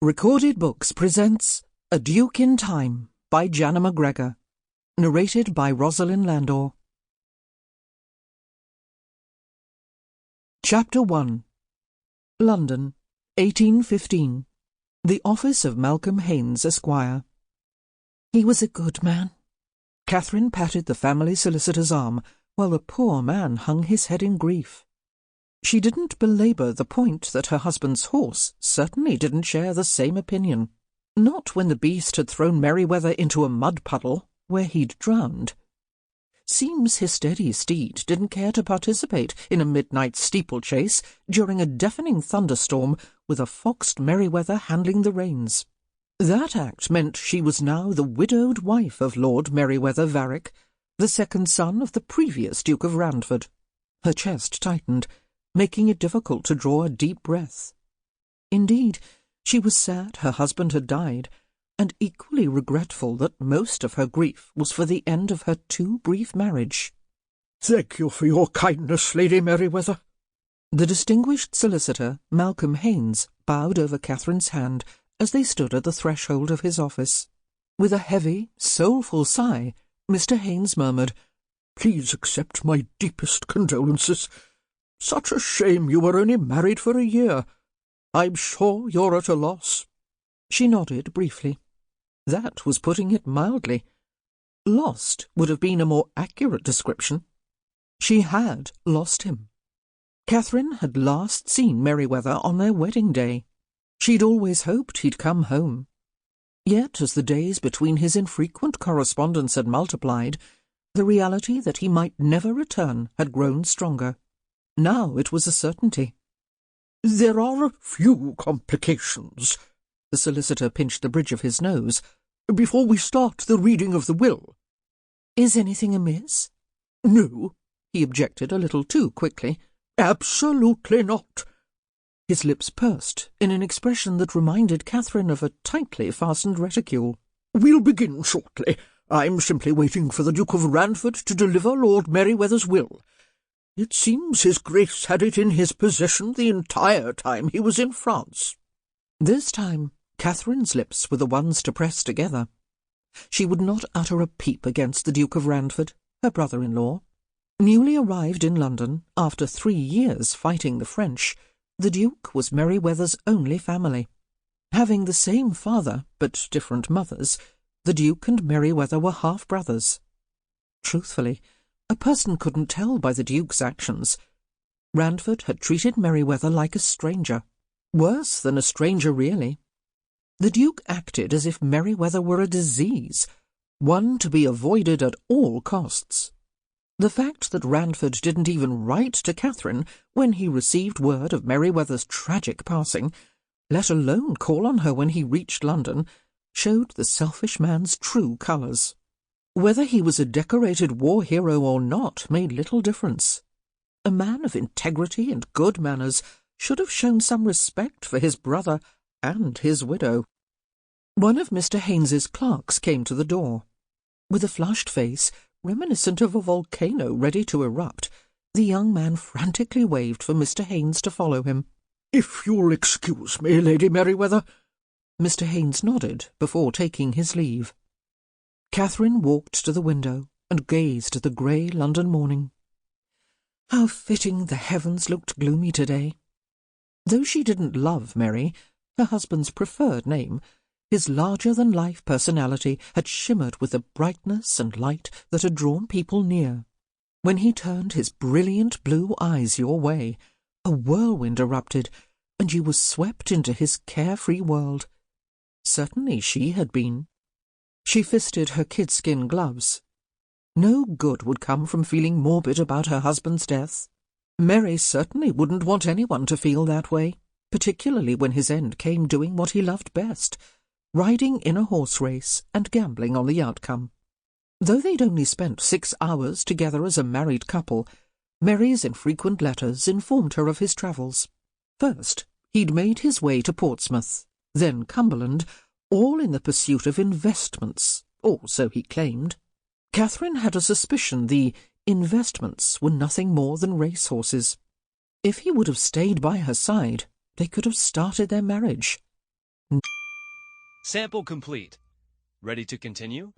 Recorded Books presents A Duke in Time by Janna Macgregor, narrated by Rosalyn Landor. Chapter 1. London, 1815. The office of Malcolm Haines, Esquire. He was a good man. Katherine patted the family solicitor's arm, while the poor man hung his head in grief. She didn't belabour the point that her husband's horse certainly didn't share the same opinion. Not when the beast had thrown Merryweather into a mud puddle, where he'd drowned. Seems his steady steed didn't care to participate in a midnight steeplechase during a deafening thunderstorm with a foxed Merryweather handling the reins. That act meant she was now the widowed wife of Lord Merryweather Vareck, the second son of the previous Duke of Randford. Her chest tightened, making it difficult to draw a deep breath. Indeed, she was sad her husband had died, and equally regretful that most of her grief was for the end of her too brief marriage. "Thank you for your kindness, Lady Merryweather." The distinguished solicitor, Malcolm Haines, bowed over Katherine's hand as they stood at the threshold of his office. With a heavy, soulful sigh, Mr. Haines murmured, "Please accept my deepest condolences. Such a shame you were only married for a year. I'm sure you're at a loss." She nodded briefly. That was putting it mildly. Lost would have been a more accurate description. She had lost him. Katherine had last seen Merryweather on their wedding day. She'd always hoped he'd come home. Yet, as the days between his infrequent correspondence had multiplied, the reality that he might never return had grown stronger. Now it was a certainty. "There are a few complications." The solicitor pinched the bridge of his nose. "Before we start the reading of the will." "Is anything amiss?" "No," he objected a little too quickly. "Absolutely not." His lips pursed in an expression that reminded Katherine of a tightly fastened reticule. "We'll begin shortly. I'm simply waiting for the Duke of Randford to deliver Lord Merryweather's will. It seems his Grace had it in his possession the entire time he was in France." This time, Katherine's lips were the ones to press together. She would not utter a peep against the Duke of Randford, her brother-in-law. Newly arrived in London, after 3 years fighting the French, the Duke was Merryweather's only family. Having the same father, but different mothers, the Duke and Merryweather were half-brothers. Truthfully, a person couldn't tell by the Duke's actions. Randford had treated Merryweather like a stranger. Worse than a stranger, really. The Duke acted as if Merryweather were a disease, one to be avoided at all costs. The fact that Randford didn't even write to Katherine when he received word of Merryweather's tragic passing, let alone call on her when he reached London, showed the selfish man's true colours. Whether he was a decorated war hero or not made little difference. A man of integrity and good manners should have shown some respect for his brother and his widow. One of Mr. Haines's clerks came to the door. With a flushed face, reminiscent of a volcano ready to erupt, the young man frantically waved for Mr. Haines to follow him. "If you'll excuse me, Lady Merryweather." Mr. Haines nodded before taking his leave. Katherine walked to the window and gazed at the grey London morning. How fitting the heavens looked gloomy today. Though she didn't love Meri, her husband's preferred name, his larger-than-life personality had shimmered with the brightness and light that had drawn people near. When he turned his brilliant blue eyes your way, a whirlwind erupted, and you were swept into his carefree world. Certainly she had been. She fisted her kid-skin gloves. No good would come from feeling morbid about her husband's death. Meri certainly wouldn't want anyone to feel that way, particularly when his end came doing what he loved best, riding in a horse race and gambling on the outcome. Though they'd only spent 6 hours together as a married couple, Meri's infrequent letters informed her of his travels. First, he'd made his way to Portsmouth, then Cumberland, all in the pursuit of investments, or so he claimed. Katherine had a suspicion the investments were nothing more than racehorses. If he would have stayed by her side, they could have started their marriage. Sample complete. Ready to continue?